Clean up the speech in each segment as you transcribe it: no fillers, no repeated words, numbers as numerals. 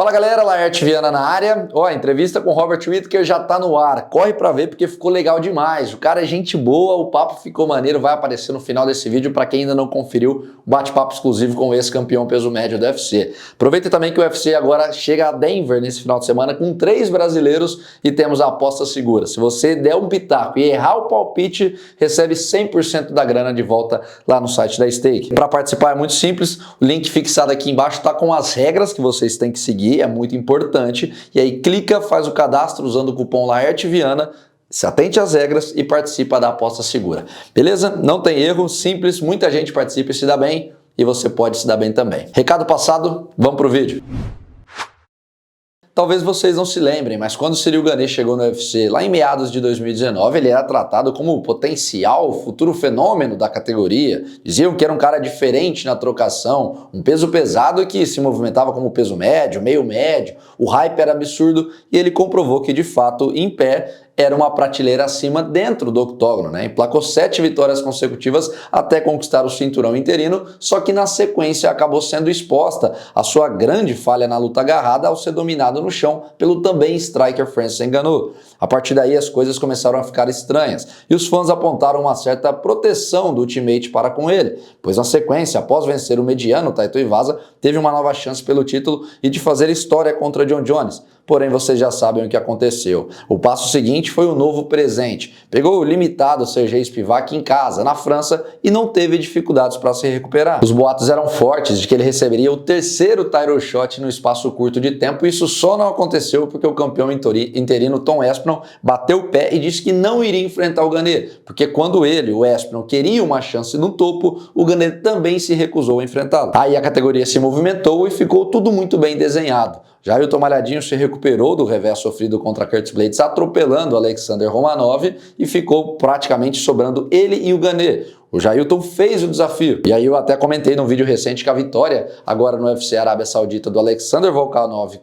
Fala galera, Laerte Viana na área. Ó, a entrevista com Robert Whittaker já tá no ar. Corre pra ver porque ficou legal demais. O cara é gente boa, o papo ficou maneiro, vai aparecer no final desse vídeo para quem ainda não conferiu o bate-papo exclusivo com o ex-campeão peso médio do UFC. Aproveita também que o UFC agora chega a Denver nesse final de semana com 3 brasileiros e temos a aposta segura. Se você der um pitaco e errar o palpite, recebe 100% da grana de volta lá no site da Stake. Para participar é muito simples, o link fixado aqui embaixo tá com as regras que vocês têm que seguir. É muito importante, e aí clica, faz o cadastro usando o cupom LaerteViana, se atente às regras e participa da aposta segura. Beleza? Não tem erro, simples, muita gente participa e se dá bem, e você pode se dar bem também. Recado passado, vamos pro vídeo. Talvez vocês não se lembrem, mas quando o Ciryl Gane chegou no UFC, lá em meados de 2019, ele era tratado como o potencial futuro fenômeno da categoria. Diziam que era um cara diferente na trocação, um peso pesado que se movimentava como peso médio, meio médio, o hype era absurdo e ele comprovou que de fato, em pé, era uma prateleira acima dentro do octógono, né? Emplacou 7 vitórias consecutivas até conquistar o cinturão interino, só que na sequência acabou sendo exposta a sua grande falha na luta agarrada ao ser dominado no chão pelo também striker Francis Ngannou. A partir daí as coisas começaram a ficar estranhas e os fãs apontaram uma certa proteção do Ultimate para com ele, pois na sequência, após vencer o mediano Taito Iwasa, teve uma nova chance pelo título e de fazer história contra John Jones. Porém, vocês já sabem o que aconteceu. O passo seguinte foi o novo presente. Pegou o limitado Sergei Spivak em casa, na França, e não teve dificuldades para se recuperar. Os boatos eram fortes de que ele receberia o terceiro title shot no espaço curto de tempo, e isso só não aconteceu porque o campeão interino Tom Aspinall bateu o pé e disse que não iria enfrentar o Gane, porque quando ele, o Aspinall, queria uma chance no topo, o Gane também se recusou a enfrentá-lo. Aí a categoria se movimentou e ficou tudo muito bem desenhado. Jailton Malhadinho se recuperou do revés sofrido contra Curtis Blades, atropelando Alexander Romanov, e ficou praticamente sobrando ele e o Gane. O Jailton fez o desafio. E aí eu até comentei num vídeo recente que a vitória agora no UFC Arábia Saudita do Alexander Volkov,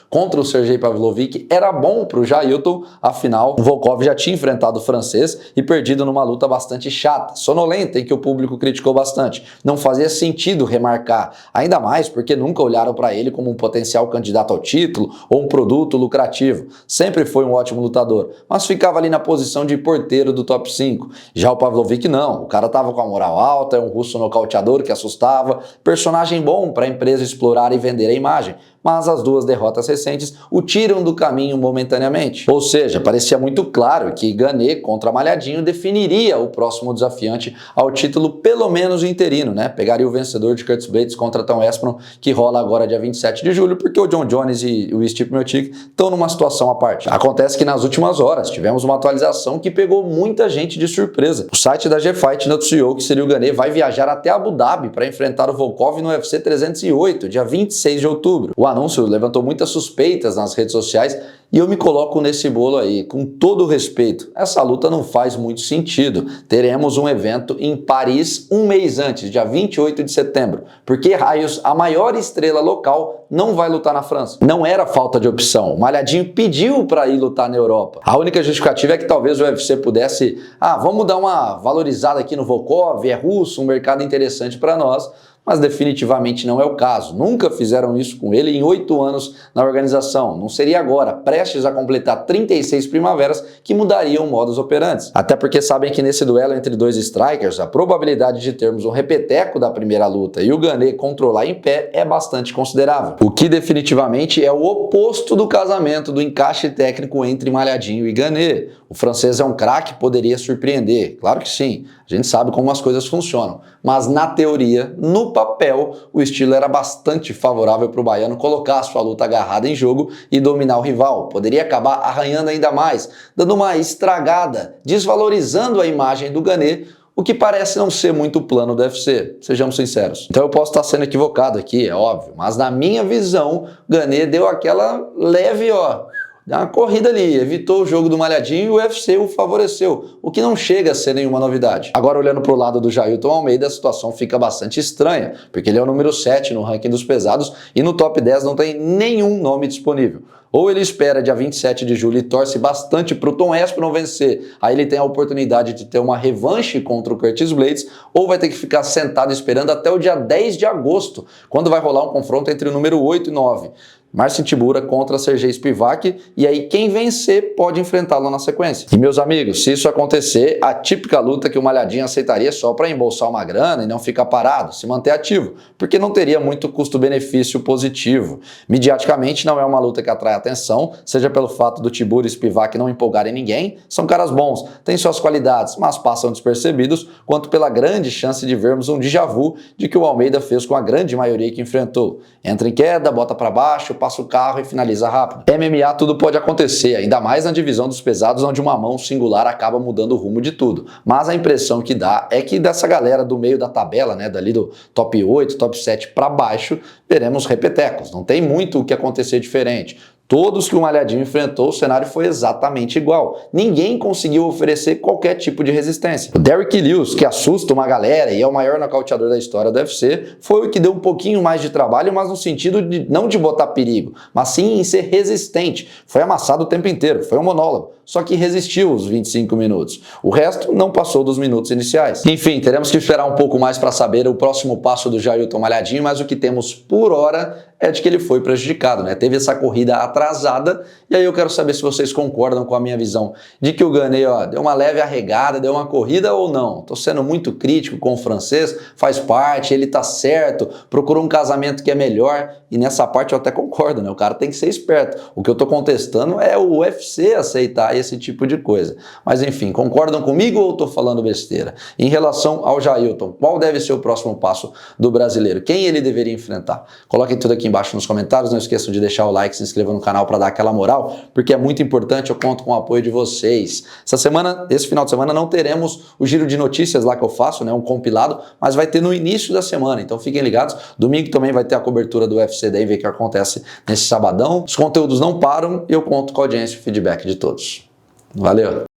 contra o Sergei Pavlovich era bom para o Jailton, afinal o Volkov já tinha enfrentado o francês e perdido numa luta bastante chata, sonolenta, em que o público criticou bastante. Não fazia sentido remarcar, ainda mais porque nunca olharam para ele como um potencial candidato ao título ou um produto lucrativo. Sempre foi um ótimo lutador, mas ficava ali na posição de porteiro do top 5. Já o Pavlovich não, o cara tava com a moral alta, é um russo nocauteador que assustava, personagem bom para a empresa explorar e vender a imagem, mas as 2 derrotas recentes o tiram do caminho momentaneamente. Ou seja, parecia muito claro que Gane contra Malhadinho definiria o próximo desafiante ao título, pelo menos interino, né? Pegaria o vencedor de Curtis Blades contra Tom Aspinall, que rola agora dia 27 de julho, porque o John Jones e o Stipe Miocic estão numa situação à parte. Acontece que nas últimas horas tivemos uma atualização que pegou muita gente de surpresa. O site da G-Fight noticiou que Ciryl Gane vai viajar até Abu Dhabi para enfrentar o Volkov no UFC 308, dia 26 de outubro. O anúncio levantou muitas suspeitas nas redes sociais e eu me coloco nesse bolo aí, com todo o respeito. Essa luta não faz muito sentido. Teremos um evento em Paris um mês antes, dia 28 de setembro. Por que raios a maior estrela local não vai lutar na França? Não era falta de opção. O Malhadinho pediu para ir lutar na Europa. A única justificativa é que talvez o UFC pudesse, vamos dar uma valorizada aqui no Volkov, é russo, um mercado interessante para nós. Mas definitivamente não é o caso. Nunca fizeram isso com ele em 8 anos na organização. Não seria agora, prestes a completar 36 primaveras, que mudariam o modus operandi. Até porque sabem que nesse duelo entre 2 strikers, a probabilidade de termos um repeteco da primeira luta e o Gane controlar em pé é bastante considerável. O que definitivamente é o oposto do casamento do encaixe técnico entre Malhadinho e Gane. O francês é um craque, poderia surpreender. Claro que sim, a gente sabe como as coisas funcionam. Mas na teoria, no papel, o estilo era bastante favorável para o baiano colocar a sua luta agarrada em jogo e dominar o rival. Poderia acabar arranhando ainda mais, dando uma estragada, desvalorizando a imagem do Gane, o que parece não ser muito o plano do UFC, sejamos sinceros. Então eu posso estar sendo equivocado aqui, é óbvio, mas na minha visão, Gane deu aquela leve, deu uma corrida ali, evitou o jogo do Malhadinho e o UFC o favoreceu, o que não chega a ser nenhuma novidade. Agora, olhando para o lado do Jailton Almeida, a situação fica bastante estranha, porque ele é o número 7 no ranking dos pesados e no top 10 não tem nenhum nome disponível. Ou ele espera dia 27 de julho e torce bastante para o Tom Aspinall vencer, aí ele tem a oportunidade de ter uma revanche contra o Curtis Blaydes, ou vai ter que ficar sentado esperando até o dia 10 de agosto, quando vai rolar um confronto entre o número 8 e 9. Marcin Tybura contra Sergey Spivak, e aí quem vencer pode enfrentá-lo na sequência. E meus amigos, se isso acontecer, a típica luta que o Malhadinho aceitaria só para embolsar uma grana e não ficar parado, se manter ativo, porque não teria muito custo-benefício positivo. Midiaticamente não é uma luta que atrai atenção, seja pelo fato do Tybura e Spivak não empolgarem ninguém, são caras bons, têm suas qualidades, mas passam despercebidos, quanto pela grande chance de vermos um déjà vu de que o Almeida fez com a grande maioria que enfrentou. Entra em queda, bota para baixo, passa o carro e finaliza rápido. MMA tudo pode acontecer, ainda mais na divisão dos pesados, onde uma mão singular acaba mudando o rumo de tudo. Mas a impressão que dá é que dessa galera do meio da tabela, né, dali do top 8, top 7 para baixo, veremos repetecos. Não tem muito o que acontecer diferente. Todos que o Malhadinho enfrentou, o cenário foi exatamente igual. Ninguém conseguiu oferecer qualquer tipo de resistência. O Derrick Lewis, que assusta uma galera e é o maior nocauteador da história do UFC, foi o que deu um pouquinho mais de trabalho, mas no sentido de não de botar perigo, mas sim em ser resistente. Foi amassado o tempo inteiro, foi um monólogo. Só que resistiu os 25 minutos. O resto não passou dos minutos iniciais. Enfim, teremos que esperar um pouco mais para saber o próximo passo do Jailton Malhadinho, mas o que temos por hora é de que ele foi prejudicado, né? Teve essa corrida atrasada, e aí eu quero saber se vocês concordam com a minha visão de que o Gane, ó, deu uma leve arregada, deu uma corrida ou não. Tô sendo muito crítico com o francês, faz parte, ele tá certo, procurou um casamento que é melhor, e nessa parte eu até concordo, né? O cara tem que ser esperto. O que eu tô contestando é o UFC aceitar esse tipo de coisa. Mas enfim, concordam comigo ou tô falando besteira? Em relação ao Jailton, qual deve ser o próximo passo do brasileiro? Quem ele deveria enfrentar? Coloquem tudo aqui embaixo nos comentários, não esqueçam de deixar o like, se inscrevam no canal para dar aquela moral, porque é muito importante, eu conto com o apoio de vocês. Esse final de semana não teremos o giro de notícias lá que eu faço, né, um compilado, mas vai ter no início da semana, então fiquem ligados. Domingo também vai ter a cobertura do UFC, daí ver o que acontece nesse sabadão. Os conteúdos não param e eu conto com a audiência e o feedback de todos. Valeu!